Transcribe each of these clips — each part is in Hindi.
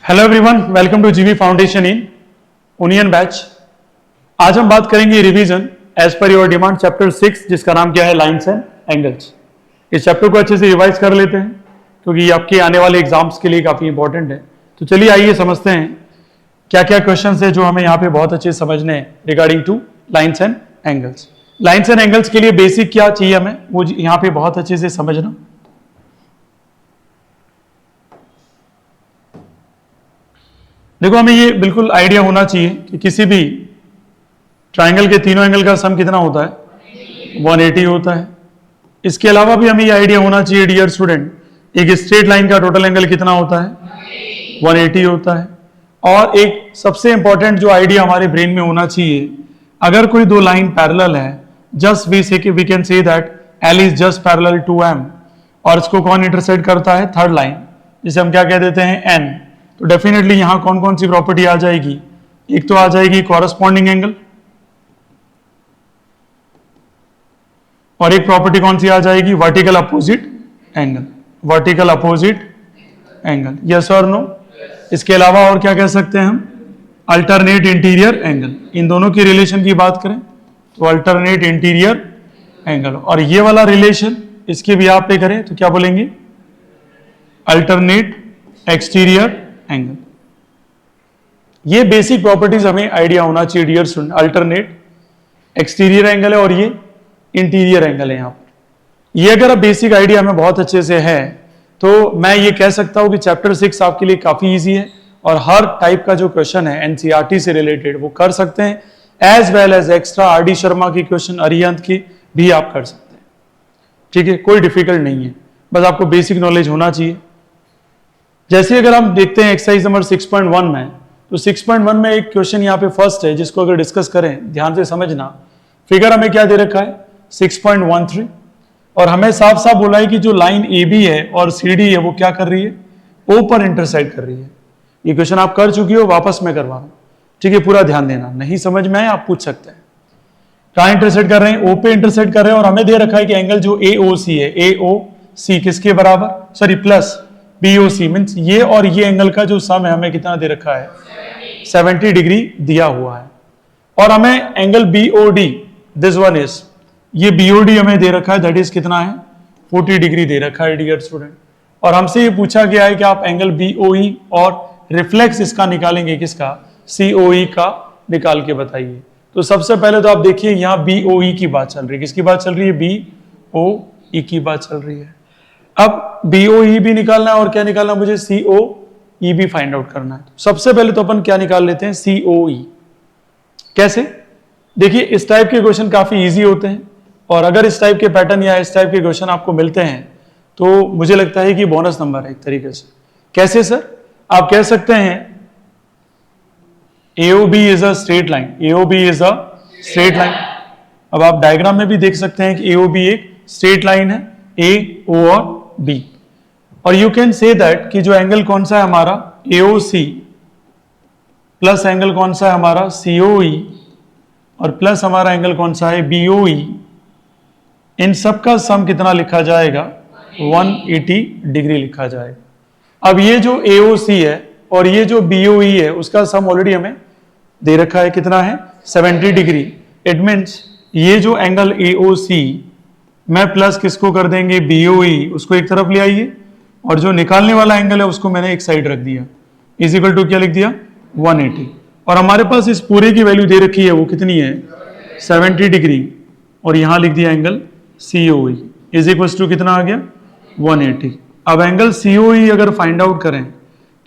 Hello everyone, welcome to GV foundation in onion batch. आज हम बात करेंगे revision as per your demand chapter 6 जिसका नाम क्या है लाइंस एंड एंगल्स। इस चैप्टर को अच्छे से रिवाइज कर लेते हैं क्योंकि ये आपके आने वाले एग्जाम्स के लिए काफी इंपॉर्टेंट है। तो चलिए आइए समझते हैं क्या क्या क्वेश्चन है जो हमें यहाँ पे बहुत अच्छे से समझने हैं regarding two lines and angles. Lines and angles के लिए बेसिक क्या चाहिए हमें वो यहाँ पे बहुत अच्छे से समझना। देखो हमें ये बिल्कुल आइडिया होना चाहिए कि किसी भी ट्राइंगल के तीनों एंगल का सम कितना होता है 180 होता है। इसके अलावा भी हमें ये आइडिया होना चाहिए डियर स्टूडेंट, एक स्ट्रेट लाइन का टोटल एंगल कितना होता है 180 होता है। और एक सबसे इंपॉर्टेंट जो आइडिया हमारे ब्रेन में होना चाहिए, अगर कोई दो लाइन पैरेलल है just we can say that L is just parallel to M, और इसको कौन इंटरसेक्ट करता है थर्ड लाइन, जिसे हम क्या कह देते हैं एन। तो डेफिनेटली यहां कौन कौन सी प्रॉपर्टी आ जाएगी, एक तो आ जाएगी कॉरस्पॉन्डिंग एंगल, और एक प्रॉपर्टी कौन सी आ जाएगी vertical opposite angle. Vertical opposite angle, yes और नो। इसके अलावा और क्या कह सकते हैं हम, अल्टरनेट इंटीरियर एंगल। इन दोनों की रिलेशन की बात करें तो अल्टरनेट इंटीरियर एंगल, और ये वाला रिलेशन इसके भी आप पे करें तो क्या बोलेंगे अल्टरनेट एक्सटीरियर एंगल। ये बेसिक प्रॉपर्टीज हमें आइडिया होना चाहिए dear student. Alternate exterior angle है और ये इंटीरियर एंगल है। यहां पर ये अगर अब बेसिक आइडिया हमें बहुत अच्छे से है तो मैं ये कह सकता हूं कि चैप्टर 6 आपके लिए काफी इजी है, और हर टाइप का जो क्वेश्चन है एनसीईआरटी से रिलेटेड वो कर सकते हैं, as well as extra R D Sharma की क्वेश्चन, अरिहंत की भी आप कर सकते हैं। ठीक है, कोई डिफिकल्ट नहीं है, बस आपको बेसिक नॉलेज होना चाहिए। जैसे अगर हम देखते हैं एक्सरसाइज नंबर 6.1 में, तो 6.1 में एक क्वेश्चन यहाँ पे फर्स्ट है जिसको अगर डिस्कस करें ध्यान से समझना। फिगर हमें क्या दे रखा है 6.13, और हमें साफ साफ बोला है कि जो लाइन ए बी है और सी डी है वो क्या कर रही है ओ पर इंटरसेक्ट कर रही है। ये क्वेश्चन आप कर चुकी हो, वापस मैं करवा रहा हूं। ठीक है, पूरा ध्यान देना, नहीं समझ में आए आप पूछ सकते हैं। कहां इंटरसेक्ट कर रहे हैं, ओ पे इंटरसेक्ट कर रहे हैं, और हमें दे रखा है कि एंगल जो ए ओ सी है, ए ओ सी किसके बराबर, सॉरी प्लस BOC मीन्स ये और ये एंगल का जो सम है हमें कितना दे रखा है 70 डिग्री दिया हुआ है। और हमें angle BOD this one is, ये BOD हमें दे रखा है दैट इज कितना है 40 डिग्री दे रखा है डियर स्टूडेंट। और हमसे ये पूछा गया है कि आप एंगल BOE और रिफ्लेक्स इसका निकालेंगे, किसका COE का निकाल के बताइए। तो सबसे पहले तो आप देखिए यहाँ BOE की बात चल रही है, किसकी बात चल रही है BOE की बात चल रही है। अब BOE भी निकालना है और क्या निकालना है मुझे COE भी फाइंड आउट करना है। सबसे पहले तो अपन क्या निकाल लेते हैं COE। कैसे, देखिए इस टाइप के क्वेश्चन काफी इजी होते हैं, और अगर इस टाइप के पैटर्न या इस टाइप के क्वेश्चन आपको मिलते हैं तो मुझे लगता है कि बोनस नंबर है एक तरीके से। कैसे सर, आप कह सकते हैं AOB is a straight line, AOB is a straight line. अब आप डायग्राम में भी देख सकते हैं कि AOB एक स्ट्रेट लाइन है, A, O और B। और यू कैन से दैट कि जो एंगल कौन सा है हमारा AOC प्लस एंगल कौन सा है हमारा COE और प्लस हमारा एंगल कौन सा है BOE, इन सब का सम कितना लिखा जाएगा 180 डिग्री लिखा जाएगा। अब ये जो AOC है और ये जो BOE है उसका सम ऑलरेडी हमें दे रखा है, कितना है 70 डिग्री। इट मीन्स ये जो एंगल AOC मैं प्लस किसको कर देंगे BOE, उसको एक तरफ ले आइए, और जो निकालने वाला एंगल है उसको मैंने एक साइड रख दिया, इज इक्वल टू क्या लिख दिया 180। और हमारे पास इस पूरे की वैल्यू दे रखी है वो कितनी है 70 डिग्री, और यहां लिख दिया angle COE is equal to कितना आ गया 180। अब एंगल COE अगर फाइंड आउट करें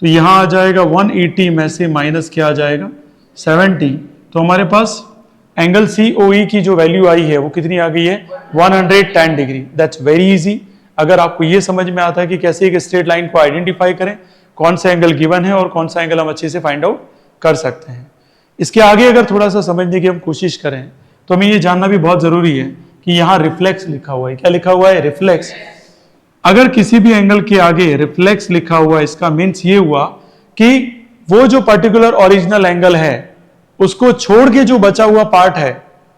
तो यहां आ जाएगा 180 में से माइनस क्या आ जाएगा 70, तो हमारे पास एंगल COE की जो वैल्यू आई है वो कितनी आ गई है 110 डिग्री। That's very easy. अगर आपको ये समझ में आता है कि कैसे एक स्ट्रेट लाइन को आइडेंटिफाई करें, कौन सा एंगल गिवन है और कौन सा एंगल हम अच्छे से फाइंड आउट कर सकते हैं। इसके आगे अगर थोड़ा सा समझने की हम कोशिश करें तो हमें ये जानना भी बहुत जरूरी है कि यहाँ रिफ्लेक्स लिखा हुआ है, क्या लिखा हुआ है रिफ्लेक्स। अगर किसी भी एंगल के आगे रिफ्लेक्स लिखा हुआ है, इसका मीन्स ये हुआ कि वो जो पर्टिकुलर ओरिजिनल एंगल है उसको छोड़ के जो बचा हुआ पार्ट है,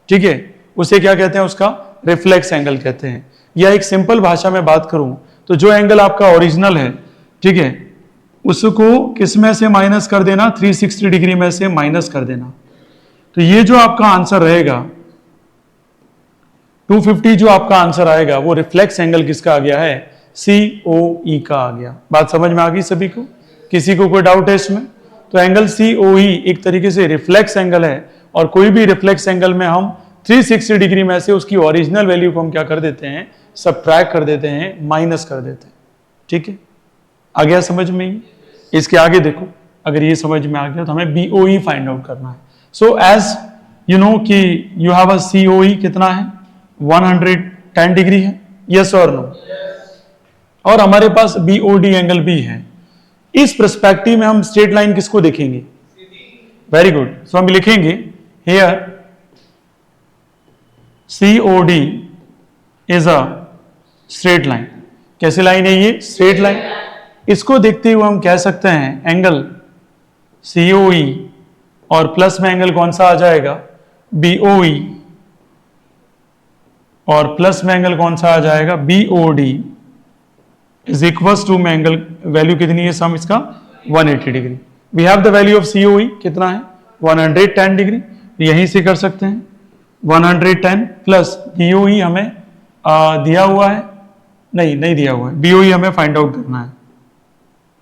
ठीक है, उसे क्या कहते हैं, उसका रिफ्लेक्स एंगल कहते हैं। या एक सिंपल भाषा में बात करूं तो जो एंगल आपका ओरिजिनल है, ठीक है, उसको किस में से माइनस कर देना, 360 डिग्री में से माइनस कर देना। तो ये जो आपका आंसर रहेगा 250, जो आपका आंसर आएगा वो रिफ्लेक्स एंगल किसका आ गया है, COE का आ गया। बात समझ में आ गई सभी को? किसी को कोई डाउट है इसमें? तो एंगल COE एक तरीके से रिफ्लेक्स एंगल है, और कोई भी रिफ्लेक्स एंगल में हम 360 डिग्री में से उसकी ओरिजिनल वैल्यू को हम क्या कर देते हैं, सबट्रैक्ट कर देते हैं, माइनस कर देते हैं। ठीक है, आ गया समझ में? इसके आगे देखो, अगर ये समझ में आ गया तो हमें BOE फाइंड आउट करना है। सो एज यू नो कि यू हैव अ COE कितना है, 110 डिग्री है, यस और नो? और हमारे पास BOD एंगल भी है। इस पर्सपेक्टिव में हम स्ट्रेट लाइन किसको देखेंगे? Very good. सो हम लिखेंगे here COD is a straight line. कैसी लाइन है ये? Straight line. इसको देखते हुए हम कह सकते हैं एंगल COE और प्लस में एंगल कौन सा आ जाएगा, BOE, और प्लस में एंगल कौन सा आ जाएगा, BOD, इज इक्वल टू में एंगल वैल्यू कितनी है सम इसका, 180 degree. We have the value of COE कितना है, 110 डिग्री। यहीं से कर सकते हैं 110 प्लस BOE हमें दिया हुआ है, नहीं दिया हुआ है, BOE हमें फाइंड आउट करना है।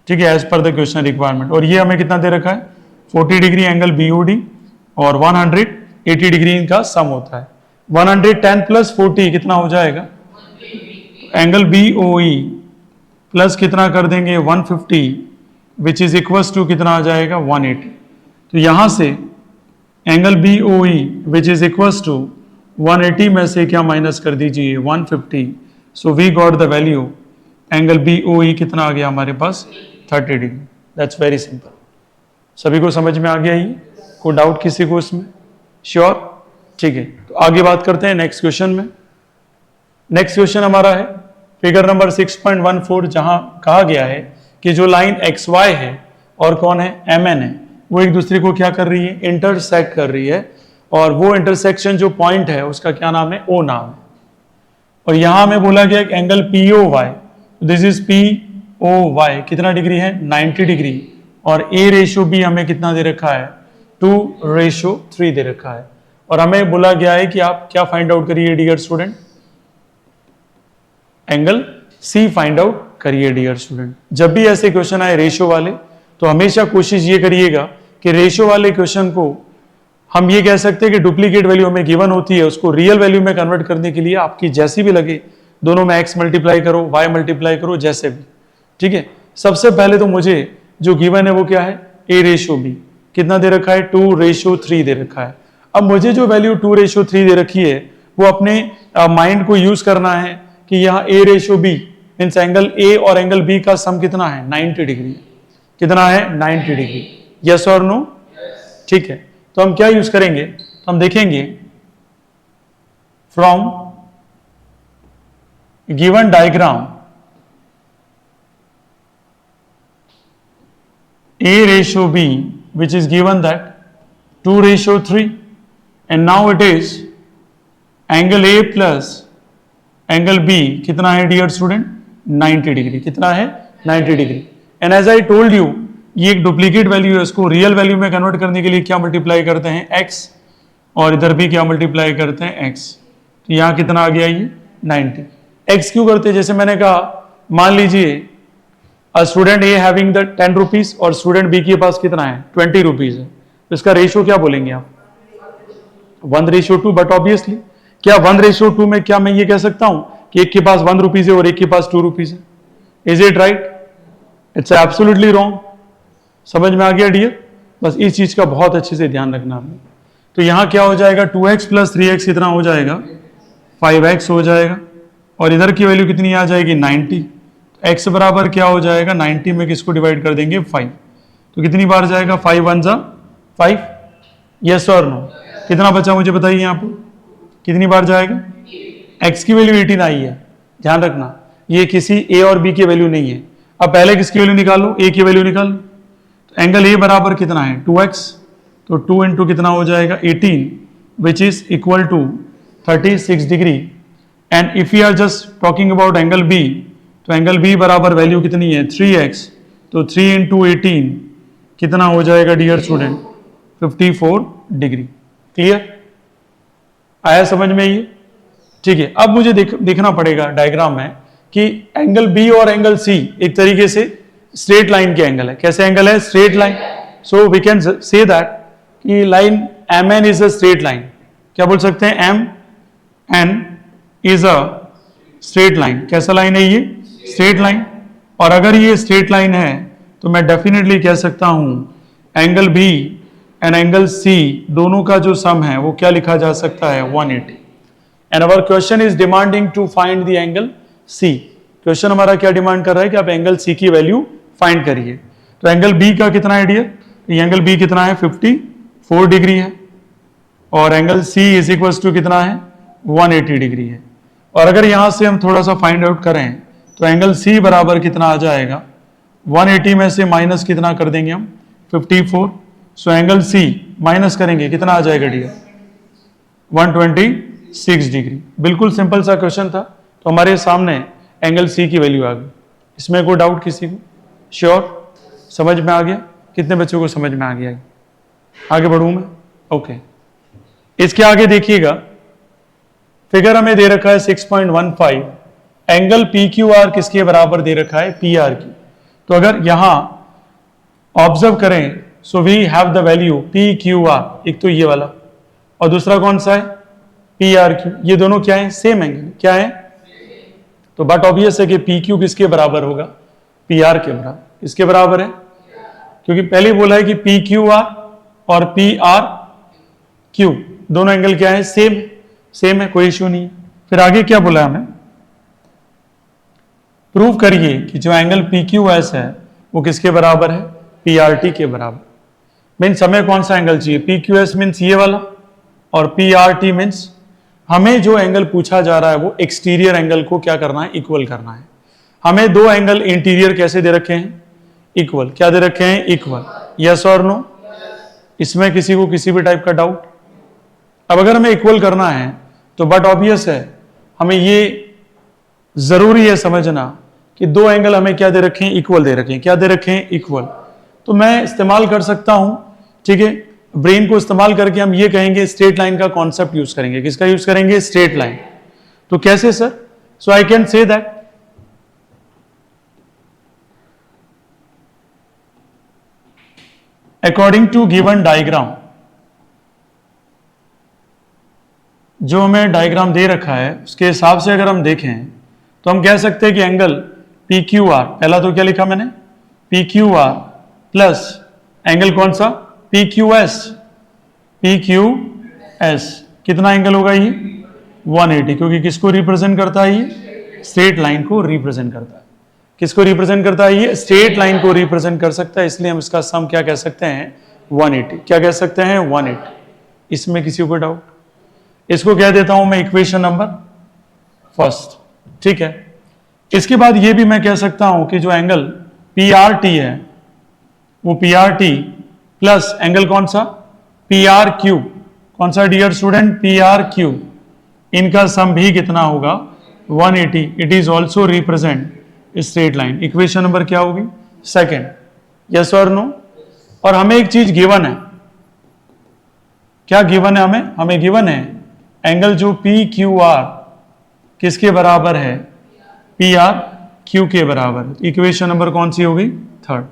ठीक है, as per the question requirement. और ये हमें कितना दे रखा है, 40 डिग्री एंगल BOD और 180 डिग्री इनका सम होता है। 110 प्लस 40 कितना हो जाएगा, एंगल BOE प्लस कितना कर देंगे 150, विच इज इक्वल टू कितना आ जाएगा 180। तो यहां से angle BOE which is equal to 180 में से क्या माइनस कर दीजिए 150। So we got the value, angle BOE कितना आ गया हमारे पास, 30 डिग्री। That's very simple. सभी को समझ में आ गया ये? कोई डाउट किसी को इसमें? श्योर? ठीक है, तो आगे बात करते हैं नेक्स्ट क्वेश्चन में। नेक्स्ट क्वेश्चन हमारा है फिगर नंबर 6.14, जहां कहा गया है कि जो लाइन XY है और कौन है, MN है, वो एक दूसरे को क्या कर रही है, इंटरसेक्ट कर रही है। और वो इंटरसेक्शन जो पॉइंट है उसका क्या नाम है, O नाम है। और यहां हमें बोला गया एक angle POY, this is POY कितना डिग्री है, 90 डिग्री। और A/B हमें कितना दे रखा है, 2/3 दे रखा है। और हमें बोला गया है कि आप क्या फाइंड आउट करिए dear student, angle C find out करिए डियर स्टूडेंट। जब भी ऐसे क्वेश्चन आए रेशियो वाले, तो हमेशा कोशिश ये करिएगा कि रेशियो वाले क्वेश्चन को हम ये कह सकते हैं कि डुप्लीकेट वैल्यू हमें गिवन होती है, उसको रियल वैल्यू में कन्वर्ट करने के लिए आपकी जैसी भी लगे, दोनों में x मल्टीप्लाई करो, y मल्टीप्लाई करो, जैसे भी। ठीक है, सबसे पहले तो मुझे जो गिवन है वो क्या है, A/B कितना दे रखा है, 2/3 दे रखा है। अब मुझे जो वैल्यू 2/3 दे रखी है वो अपने माइंड को यूज करना है कि यहाँ A/B मीन्स एंगल A और एंगल B का सम कितना है, 90 डिग्री। कितना है, 90 डिग्री, यस और नो? ठीक है, तो हम क्या यूज करेंगे, तो हम देखेंगे from given diagram A/B which is given that 2/3, and now it is angle A plus angle B कितना है डियर स्टूडेंट, 90 डिग्री। कितना है, 90 degree. And as I told you, ये एक डुप्लीकेट वैल्यू है, इसको रियल वैल्यू में कन्वर्ट करने के लिए क्या मल्टीप्लाई करते हैं, x, और इधर भी क्या मल्टीप्लाई करते हैं, x। तो यहाँ कितना आ गया ये 90। x क्यों करते हैं, जैसे मैंने कहा, मान लीजिए student A having the 10 rupees और स्टूडेंट बी के पास कितना है, 20 रुपीज है, तो इसका रेशियो क्या बोलेंगे आप, 1/2। बट ऑब्वियसली क्या 1/2 में क्या मैं ये कह सकता हूं कि एक के पास 1 रुपीज है और एक के पास 2 रुपीज है? Is it right? It's absolutely wrong. समझ में आ गया डियर? बस इस चीज का बहुत अच्छे से ध्यान रखना आपने। तो यहां क्या हो जाएगा, 2x प्लस 3x कितना हो जाएगा, 5x हो जाएगा। और इधर की वैल्यू कितनी आ जाएगी, 90। x बराबर क्या हो जाएगा, 90 में किसको डिवाइड कर देंगे, 5। तो कितनी बार जाएगा, 5 1 जा 5, यस और नो? कितना बचा मुझे बताइए यहाँ पर, कितनी बार जाएगा? x की वैल्यू 18 आई है, ध्यान रखना, ये किसी a और b की वैल्यू नहीं है। अब पहले किसकी वैल्यू निकालो, a की वैल्यू निकालो। तो एंगल a बराबर कितना है, 2x, तो 2 इंटू कितना हो जाएगा, 18, which is equal to 36 degree. And if you are just talking about angle b, तो एंगल b बराबर वैल्यू कितनी है, 3x, तो 3 इंटू 18 कितना हो जाएगा डियर स्टूडेंट? 54 डिग्री। क्लियर? आया समझ में ये? ठीक है। अब मुझे देखना पड़ेगा डायग्राम में कि एंगल बी और एंगल सी एक तरीके से स्ट्रेट लाइन के एंगल है। कैसे एंगल है? Straight line. So we can say that कि line M N is a straight line. क्या बोल सकते हैं? M N is a straight line. कैसा लाइन है ये? Straight line. और अगर ये स्ट्रेट लाइन है तो मैं डेफिनेटली कह सकता हूं angle B and angle C दोनों का जो सम है वो क्या लिखा जा सकता है? 180। And our question is demanding to find the angle C. Question हमारा क्या डिमांड कर रहा है कि आप एंगल सी की वैल्यू फाइंड करिए। तो एंगल बी का कितना है डियर? ये एंगल बी कितना है? 54 डिग्री है। और angle C is equal to कितना है? 180 डिग्री है। और अगर यहां से हम थोड़ा सा फाइंड आउट करें तो एंगल सी बराबर कितना आ जाएगा? 180 में से माइनस कितना कर देंगे हम? 54। सो एंगल सी माइनस करेंगे कितना आ जाएगा डियर? 126 डिग्री। बिल्कुल सिंपल सा क्वेश्चन था। तो हमारे सामने एंगल सी की वैल्यू आ गई। इसमें कोई डाउट किसी को? श्योर? समझ में आ गया? कितने बच्चों को समझ में आ गया? आगे बढ़ूं मैं? ओके। इसके आगे देखिएगा, फिगर हमें दे रखा है 6.15। एंगल पी क्यू आर किसके बराबर दे रखा है? पी आर की। तो अगर यहां ऑब्जर्व करें so we have the value P Q R. एक तो ये वाला और दूसरा कौन सा है? P R Q. ये दोनों क्या है? Same angle. क्या है? तो बट ऑब्वियस है कि पी क्यू किसके बराबर होगा? पी आर के बराबर। इसके बराबर है क्योंकि पहले बोला है कि पी क्यू आर और पी आर क्यू दोनों एंगल क्या है? सेम। सेम है, कोई इश्यू नहीं है। फिर आगे क्या बोला हमें? प्रूव करिए कि जो एंगल पी क्यू एस है वो किसके बराबर है? पी आर टी के बराबर। मीन्स हमें कौन सा एंगल चाहिए? पी क्यू एस मीन्स ये वाला और पी आर टी मीन्स हमें जो एंगल पूछा जा रहा है वो एक्सटीरियर एंगल को क्या करना है? इक्वल करना है। हमें दो एंगल इंटीरियर कैसे दे रखे हैं? इक्वल। क्या दे रखे हैं? इक्वल। यस और नो? इसमें किसी को किसी भी टाइप का डाउट? अब अगर हमें इक्वल करना है तो बट ऑब्वियस है हमें ये जरूरी है समझना कि दो एंगल हमें क्या दे रखे हैं? इक्वल दे रखे हैं। क्या दे रखे हैं? इक्वल। तो मैं इस्तेमाल कर सकता हूं, ठीक है, ब्रेन को इस्तेमाल करके हम ये कहेंगे स्ट्रेट लाइन का कॉन्सेप्ट यूज करेंगे। किसका यूज करेंगे? Straight line. तो कैसे sir? So I can say that according to given diagram, जो हमें डायग्राम दे रखा है उसके हिसाब से अगर हम देखें तो हम कह सकते हैं कि एंगल पी क्यू आर, पहला तो क्या लिखा मैंने? P Q R plus angle कौन सा? P Q S. P Q S कितना एंगल होगा ये? 180। क्योंकि किसको रिप्रेजेंट करता है ये? स्ट्रेट लाइन को रिप्रेजेंट करता है। किसको रिप्रेजेंट करता है ये? स्ट्रेट लाइन को रिप्रेजेंट कर सकता है। इसलिए हम इसका सम क्या कह सकते हैं? 180। क्या कह सकते हैं? 180। इसमें किसी को डाउट? इसको कह देता हूं मैं इक्वेशन नंबर फर्स्ट। ठीक है। इसके बाद ये भी मैं कह सकता हूं कि जो एंगल पी आर टी है वो P R T plus angle कौन सा? P R Q. कौन सा dear student? P R Q. इनका सम भी कितना होगा? 180। It is also represent straight line. Equation number क्या होगी? सेकेंड। यस और नो? और हमें एक चीज गिवन है। क्या गिवन है हमें? हमें गिवन है एंगल जो पी क्यू आर किसके बराबर है? पी आर क्यू के बराबर। इक्वेशन नंबर कौन सी होगी? थर्ड।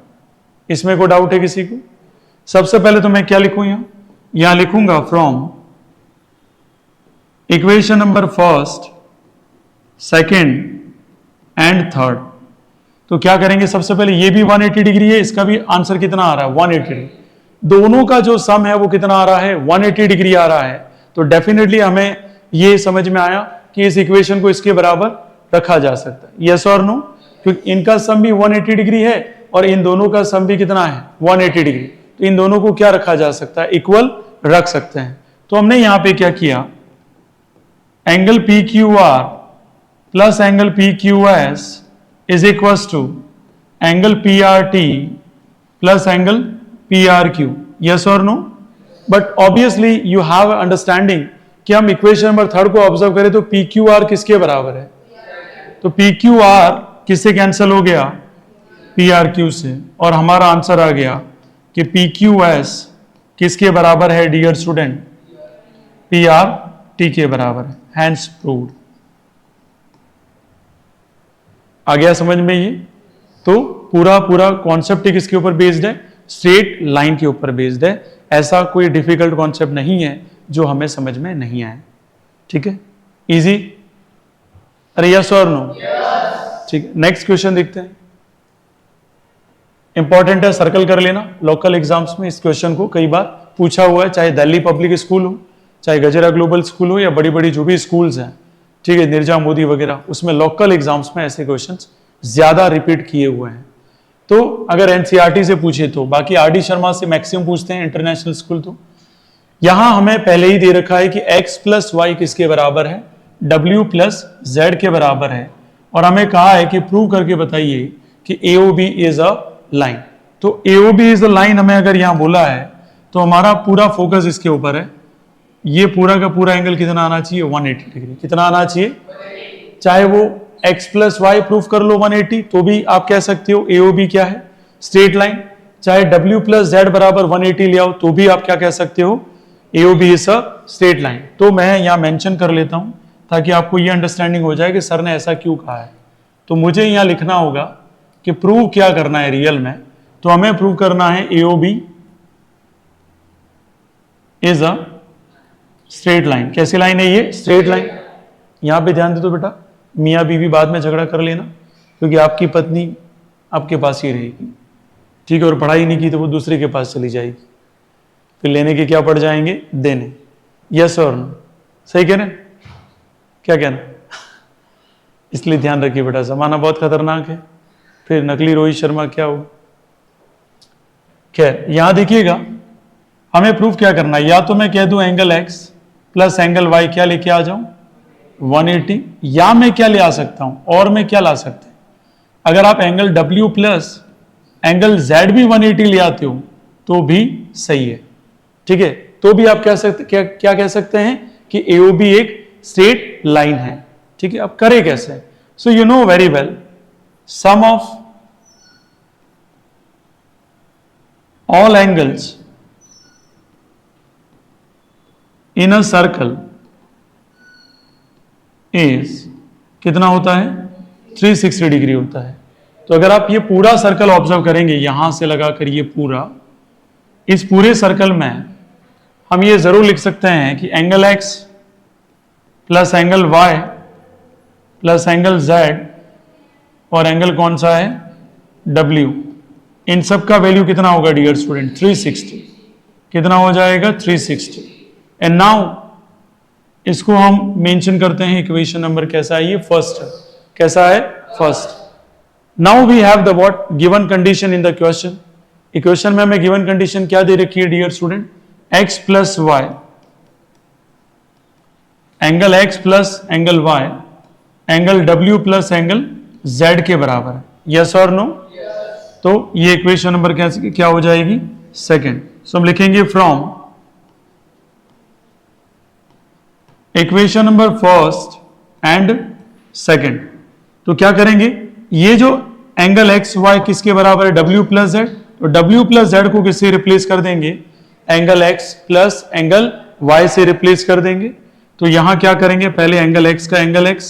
इसमें कोई डाउट है किसी को? सबसे पहले तो मैं क्या लिखूं? यहां लिखूंगा from equation number first, second and third. तो क्या करेंगे? सबसे पहले ये भी 180 डिग्री है, इसका भी आंसर कितना आ रहा है? 180 डिग्री। दोनों का जो सम है वो कितना आ रहा है? 180 डिग्री आ रहा है। तो डेफिनेटली हमें ये समझ में आया कि इस इक्वेशन को इसके बराबर रखा जा सकता है। यस और नो? क्योंकि इनका सम भी 180 डिग्री है और इन दोनों का सम भी कितना है? 180 डिग्री। तो इन दोनों को क्या रखा जा सकता है? इक्वल रख सकते हैं। तो हमने यहां पे क्या किया? Angle P Q R plus angle P Q S is equal to angle P R T plus angle P R Q. Yes और no? But obviously you have understanding कि हम इक्वेशन नंबर थर्ड को ऑब्जर्व करें तो पी क्यू आर किसके बराबर है? तो पी क्यू आर किससे कैंसिल हो गया? पी आर क्यू से, और हमारा आंसर आ गया कि पी क्यू एस किसके बराबर है dear student? P R T के बराबर है। Hence proved. आ गया समझ में ये? तो पूरा पूरा कॉन्सेप्ट किसके ऊपर बेस्ड है? स्ट्रेट लाइन के ऊपर बेस्ड है। ऐसा कोई डिफिकल्ट कॉन्सेप्ट नहीं है जो हमें समझ में नहीं आए। ठीक है, इजी? अरे यस और नो? ठीक है, नेक्स्ट क्वेश्चन देखते हैं। इंपॉर्टेंट है, सर्कल कर लेना। लोकल एग्जाम्स में इस क्वेश्चन को कई बार पूछा हुआ है, चाहे दिल्ली पब्लिक स्कूल हो, चाहे गजेरा ग्लोबल स्कूल हो, या बड़ी बड़ी जो भी स्कूल्स हैं, ठीक है, निर्जा मोदी वगैरह, उसमें लोकल एग्जाम्स में ऐसे क्वेश्चंस ज्यादा रिपीट किए हुए हैं। तो अगर एनसीईआरटी से पूछे तो, बाकी आरडी शर्मा से मैक्सिमम पूछते हैं इंटरनेशनल स्कूल। तो यहां हमें पहले ही दे रखा है कि x प्लस वाई किसके बराबर है? w प्लस जेड के बराबर है, और हमें कहा है कि प्रूव करके बताइए कि AOB इज अ लाइन। तो AOB इज अ लाइन हमें अगर यहां बोला है तो हमारा पूरा फोकस इसके ऊपर है। ये पूरा का पूरा एंगल कितना आना चाहिए? 180 डिग्री। कितना आना चाहिए? चाहे वो x प्लस वाई प्रूफ कर लो 180, तो भी आप कह सकते हो AOB क्या है? Straight line. चाहे w प्लस जेड बराबर 180 ले आओ, तो भी आप क्या कह सकते हो? AOB is a straight line. तो मैं यहां मेंशन कर लेता हूं ताकि आपको यह अंडरस्टैंडिंग हो जाए कि सर ने ऐसा क्यों कहा है। तो मुझे यहां लिखना होगा कि प्रूव क्या करना है रियल में। तो हमें प्रूव करना है AOB is a straight line. कैसी लाइन है ये? Straight line. यहां पे ध्यान दे तो बेटा, मियां बीवी बाद में झगड़ा कर लेना, क्योंकि आपकी पत्नी आपके पास ही रहेगी, ठीक है, और पढ़ाई नहीं की तो वो दूसरे के पास चली जाएगी, फिर लेने के क्या पड़ जाएंगे? देने। यस और नो? सही कह रहे हैं? क्या कहना? इसलिए ध्यान रखिए बेटा, जमाना बहुत खतरनाक है, फिर नकली रोहित शर्मा क्या हो। खैर, यहां देखिएगा, हमें प्रूफ क्या करना है। या तो मैं कह दूं angle x plus angle y क्या लेके आ जाऊं? 180। या मैं क्या ले आ सकता हूं? और मैं क्या ला सकते हैं? अगर आप angle w plus angle z भी 180 ले आते हो तो भी सही है। ठीक है, तो भी आप कह सकते क्या कह सकते हैं कि AOB एक स्ट्रेट लाइन है। ठीक है, अब करें कैसे? So you know very well, sum of all angles in a circle is कितना होता है? 360 डिग्री होता है। तो अगर आप ये पूरा सर्कल ऑब्जर्व करेंगे, यहां से लगाकर ये पूरा, इस पूरे सर्कल में हम ये जरूर लिख सकते हैं कि angle x plus angle y plus angle z और एंगल कौन सा है? W, इन सब का वैल्यू कितना होगा डियर स्टूडेंट? 360। कितना हो जाएगा? 360। एंड नाउ इसको हम मेंशन करते हैं इक्वेशन नंबर कैसा है? ये फर्स्ट है। कैसा है? First. Now we have the what given condition in the question. Equation में हमें गिवन कंडीशन क्या दे रखी है dear student? x plus Y, angle x plus angle y angle w plus angle z के बराबर है। यस और नो? तो ये इक्वेशन नंबर क्या हो जाएगी? सेकंड। सो हम लिखेंगे from equation number first and second. तो क्या करेंगे? ये जो एंगल एक्स वाई किसके बराबर है? W plus Z. तो W प्लस जेड को किससे रिप्लेस कर देंगे? Angle x plus angle y से रिप्लेस कर देंगे। तो यहां क्या करेंगे? पहले एंगल x का एंगल x,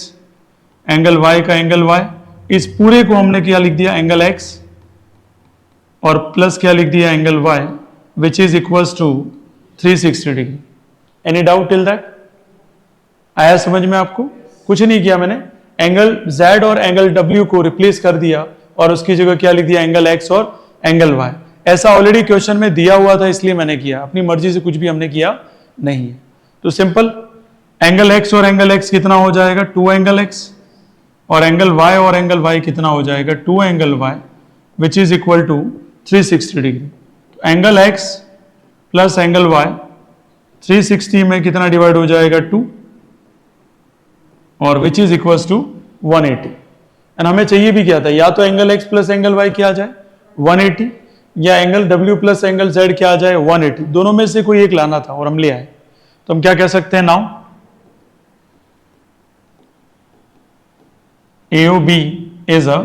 एंगल y का एंगल y, इस पूरे को हमने क्या लिख दिया? एंगल x, और प्लस क्या लिख दिया? Angle y, which is equals to 360 degree. Any doubt till that? आया समझ में आपको? कुछ नहीं किया मैंने, एंगल z और एंगल w को रिप्लेस कर दिया और उसकी जगह क्या लिख दिया? एंगल x और एंगल y। ऐसा ऑलरेडी क्वेश्चन में दिया हुआ था, इसलिए मैंने किया, अपनी मर्जी से कुछ भी हमने किया नहीं है। तो सिंपल, एंगल x और एंगल x कितना हो जाएगा? 2 एंगल x, और एंगल y और एंगल y कितना हो जाएगा? 2 angle y, which is equal to 360 degree. तो angle x plus angle y 360 में कितना डिवाइड हो जाएगा? 2, और which is equals to 180। And हमें चाहिए भी क्या था? या तो angle x plus angle y क्या आ जाए? 180, या angle w plus angle z क्या आ जाए? 180। दोनों में से कोई एक लाना था और हम ले आए। तो हम क्या कह सकते हैं now? AOB is a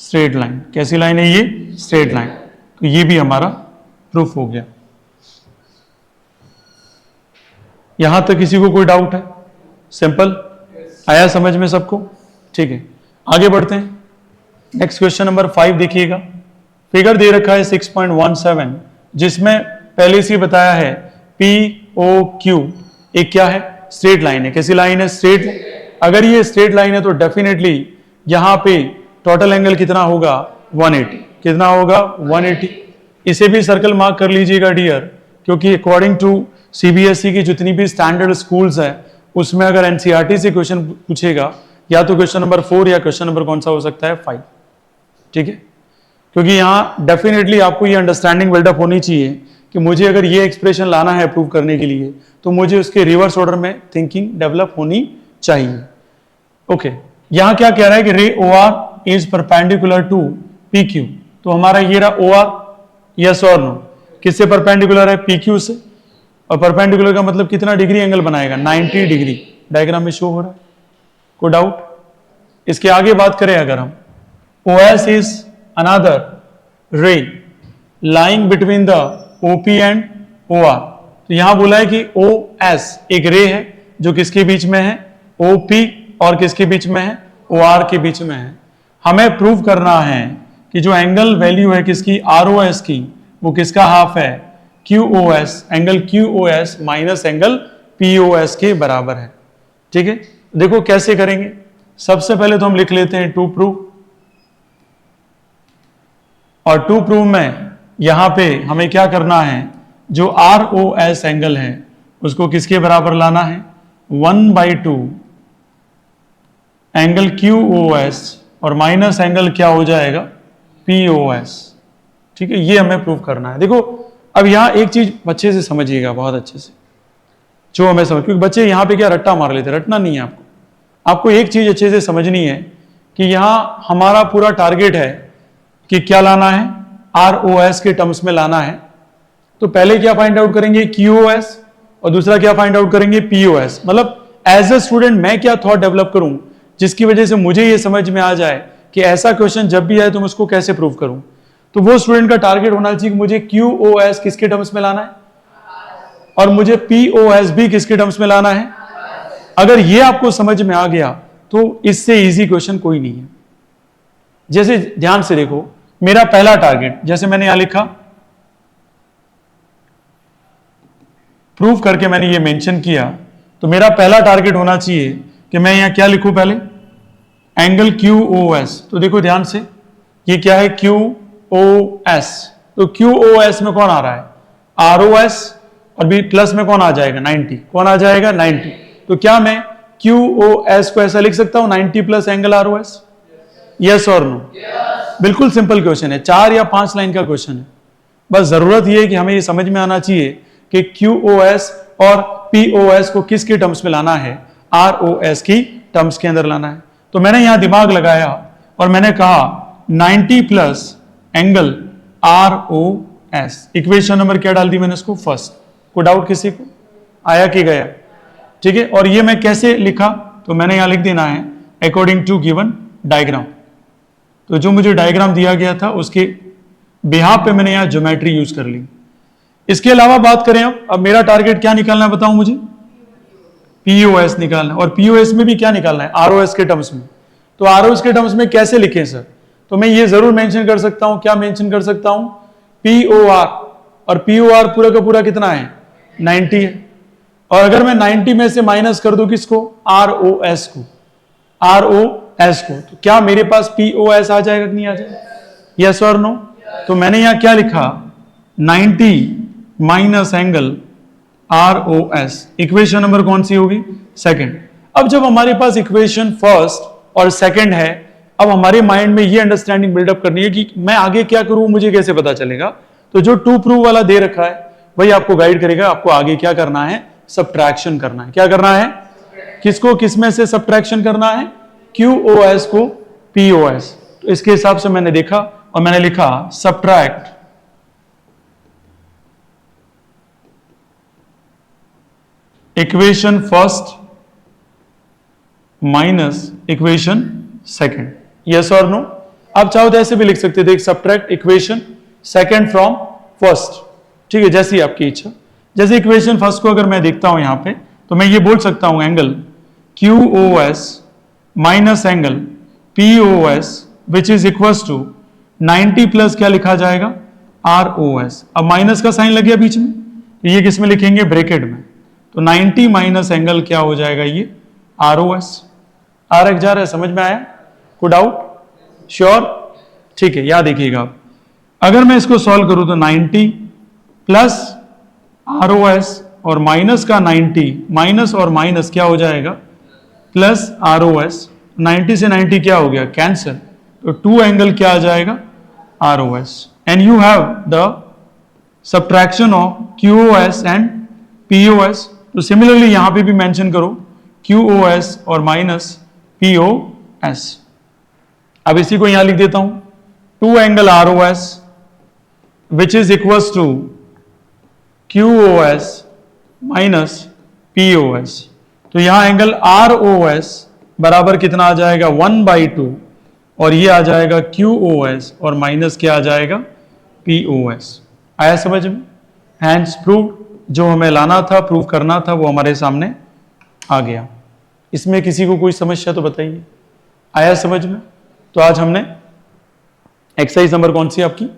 straight line. कैसी लाइन है ये? Straight line. तो ये भी हमारा प्रूफ हो गया। यहां तक किसी को कोई डाउट है? सिंपल आया समझ में सबको? ठीक है, आगे बढ़ते हैं। नेक्स्ट क्वेश्चन नंबर 5 देखिएगा। फिगर दे रखा है 6.17, जिसमें पहले से बताया है POQ एक क्या है? स्ट्रेट लाइन है। कैसी लाइन है? स्ट्रेट। अगर ये स्ट्रेट लाइन है तो डेफिनेटली यहां पे टोटल एंगल कितना होगा? 180। कितना होगा? 180। इसे भी सर्कल मार्क कर लीजिएगा डियर, क्योंकि अकॉर्डिंग टू CBSE की जितनी भी स्टैंडर्ड स्कूल्स है उसमें अगर NCERT से क्वेश्चन पूछेगा या तो क्वेश्चन नंबर 4 या क्वेश्चन नंबर कौन सा हो सकता है? 5। ठीक है, क्योंकि यहां डेफिनेटली आपको ये अंडरस्टैंडिंग बिल्डअप होनी चाहिए कि मुझे अगर ये एक्सप्रेशन लाना है प्रूव करने के लिए तो मुझे उसके रिवर्स ऑर्डर में थिंकिंग डेवलप होनी चाहिए। ओके, यहां क्या कह रहा है कि ray OR is perpendicular to PQ। तो हमारा ये रहा OR, यस और नो। किससे परपेंडिकुलर है? PQ से। और परपेंडिकुलर का मतलब कितना डिग्री एंगल बनाएगा? 90 डिग्री। डायग्राम में शो हो रहा है, कोई डाउट? इसके आगे बात करें अगर हम, OS इज अनदर रे lying between the OP and OR। तो यहां बोला है कि OS एक रे है जो किसके बीच में है? OP और किसके बीच में है? OR के बीच में है। हमें प्रूव करना है कि जो एंगल वैल्यू है किसकी? ROS की, वो किसका हाफ है? QOS। Angle QOS minus angle POS के बराबर है। ठीक है, देखो कैसे करेंगे। सबसे पहले तो हम लिख लेते हैं टू प्रूव, और टू प्रूव में यहां पे हमें क्या करना है? जो ROS एंगल है उसको किसके बराबर लाना है? 1/2 एंगल QOS और माइनस एंगल क्या हो जाएगा? POS। ठीक है, ये हमें प्रूव करना है। देखो अब यहां एक चीज अच्छे से समझिएगा, बहुत अच्छे से, जो हमें समझ, क्योंकि बच्चे यहां पे क्या रट्टा मार लेते, रटना नहीं है आपको। आपको एक चीज अच्छे से समझनी है कि यहां हमारा पूरा टारगेट है कि क्या लाना है? ROS के टर्म्स में लाना है। तो पहले क्या फाइंड आउट करेंगे? QOS, और दूसरा क्या फाइंड आउट करेंगे? POS। मतलब एज ए स्टूडेंट मैं क्या थॉट डेवलप करूं जिसकी वजह से मुझे ये समझ में आ जाए कि ऐसा क्वेश्चन जब भी आए तो मैं उसको कैसे प्रूव करूं। तो वो स्टूडेंट का टारगेट होना चाहिए कि मुझे QOS किसके टर्म्स में लाना है और मुझे POS भी किसके टर्म्स में लाना है। अगर ये आपको समझ में आ गया तो इससे इजी क्वेश्चन कोई नहीं है। जैसे ध्यान से देखो, मेरा पहला टारगेट, जैसे मैंने यहां लिखा, प्रूफ करके मैंने ये मेंशन किया, तो मेरा पहला टारगेट होना चाहिए कि मैं यहां क्या लिखूं? पहले एंगल QOS। तो देखो ध्यान से, ये क्या है? QOS। तो QOS में कौन आ रहा है? ROS, और भी प्लस में कौन आ जाएगा? 90। कौन आ जाएगा? 90। तो क्या मैं QOS को ऐसा लिख सकता हूं 90 प्लस एंगल ROS? यस और नो? बिल्कुल सिंपल क्वेश्चन है, 4 या 5 लाइन का क्वेश्चन है। बस जरूरत यह है कि हमें ये समझ में आना चाहिए कि QOS और POS को किसके टर्म्स में लाना है? ROS की टर्म्स के अंदर लाना है। तो मैंने यहां दिमाग लगाया और मैंने कहा 90 plus angle ROS। Equation number क्या डाल दी मैंने? इसको फर्स्ट। कोई डाउट किसी को? आया कि गया? ठीक है, और ये मैं कैसे लिखा? तो मैंने यहां लिख देना है अकॉर्डिंग टू गिवन डायग्राम। तो जो मुझे डायग्राम दिया गया था उसके बिहाफ पे मैंने यहां ज्योमेट्री यूज कर ली। इसके अलावा बात करें अब मेरा टारगेट क्या निकालना है बताऊं मुझे? POS निकालना है, और POS में भी क्या निकालना है? ROS के टर्म्स में। तो ROS के टर्म्स में कैसे लिखें सर? तो मैं ये जरूर मेंशन कर सकता हूं, क्या मेंशन कर सकता हूं? POR, और POR पूरा का पूरा कितना है? 90 है। और अगर मैं 90 में से माइनस कर दूं किसको? ROS को। ROS को, तो क्या मेरे पास POS आ जाएगा कि नहीं आ जाएगा? यस और नो? तो मैंने यहां क्या लिखा? 90 minus angle ROS। Equation number कौन सी होगी? सेकंड। अब जब हमारे पास इक्वेशन फर्स्ट और सेकंड है, अब हमारे माइंड में ये अंडरस्टैंडिंग बिल्डअप करनी है कि मैं आगे क्या करूं, मुझे कैसे पता चलेगा। तो जो टू प्रूव वाला दे रखा है वही आपको गाइड करेगा, आपको आगे क्या करना है? सब्ट्रैक्शन करना है। क्या करना है? किसको किसमें से सब्ट्रैक्शन करना है? QOS को POS। तो इसके हिसाब से मैंने देखा और मैंने लिखा subtract equation first minus equation second. Yes और नो? आप चाहो तो ऐसे भी लिख सकते थे, subtract equation second from first, ठीक है, जैसी आपकी इच्छा। जैसे इक्वेशन फर्स्ट को अगर मैं देखता हूं यहां पे, तो मैं ये बोल सकता हूं angle QOS minus angle POS which is equal to 90 plus क्या लिखा जाएगा ROS। अब माइनस का साइन लग गया बीच में, ये किस में लिखेंगे, ब्रैकेट में, तो 90 माइनस एंगल क्या हो जाएगा, ये ROS। RX जा रहा है, समझ में आया, कोई डाउट, श्योर, ठीक है। याद देखिएगा, अगर मैं इसको सॉल्व करूं तो 90 प्लस ROS और माइनस का 90, माइनस और माइनस क्या हो जाएगा, प्लस ROS, 90 से 90 क्या हो गया, कैंसिल, तो 2 एंगल क्या आ जाएगा, ROS, and you have the subtraction of QOS and POS। तो सिमिलरली यहां पे भी मेंशन करो QOS और माइनस POS। अब इसी को यहां लिख देता हूं, 2 angle ROS which is equal to QOS minus POS। तो यहां एंगल ROS बराबर कितना आ जाएगा, 1/2, और ये आ जाएगा QOS और माइनस क्या आ जाएगा, POS। आया समझ में, हैंड्स प्रूव, जो हमें लाना था, प्रूव करना था, वो हमारे सामने आ गया। इसमें किसी को कोई समस्या तो बताइए, आया समझ में। तो आज हमने एक्सरसाइज नंबर कौन सी आपकी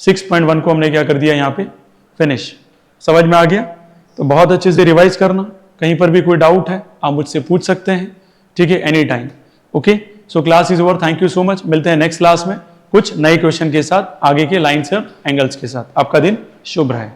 6.1 को हमने क्या कर दिया यहाँ पे, फिनिश। समझ में आ गया, तो बहुत अच्छे से रिवाइज करना, कहीं पर भी कोई डाउट है आप मुझसे पूछ सकते हैं, ठीक है, any time. Okay, so class is over, thank you so much. मिलते हैं नेक्स्ट क्लास में कुछ नए क्वेश्चन के साथ, आगे के लाइन्स और एंगल्स के साथ। आपका दिन शुभ रहे।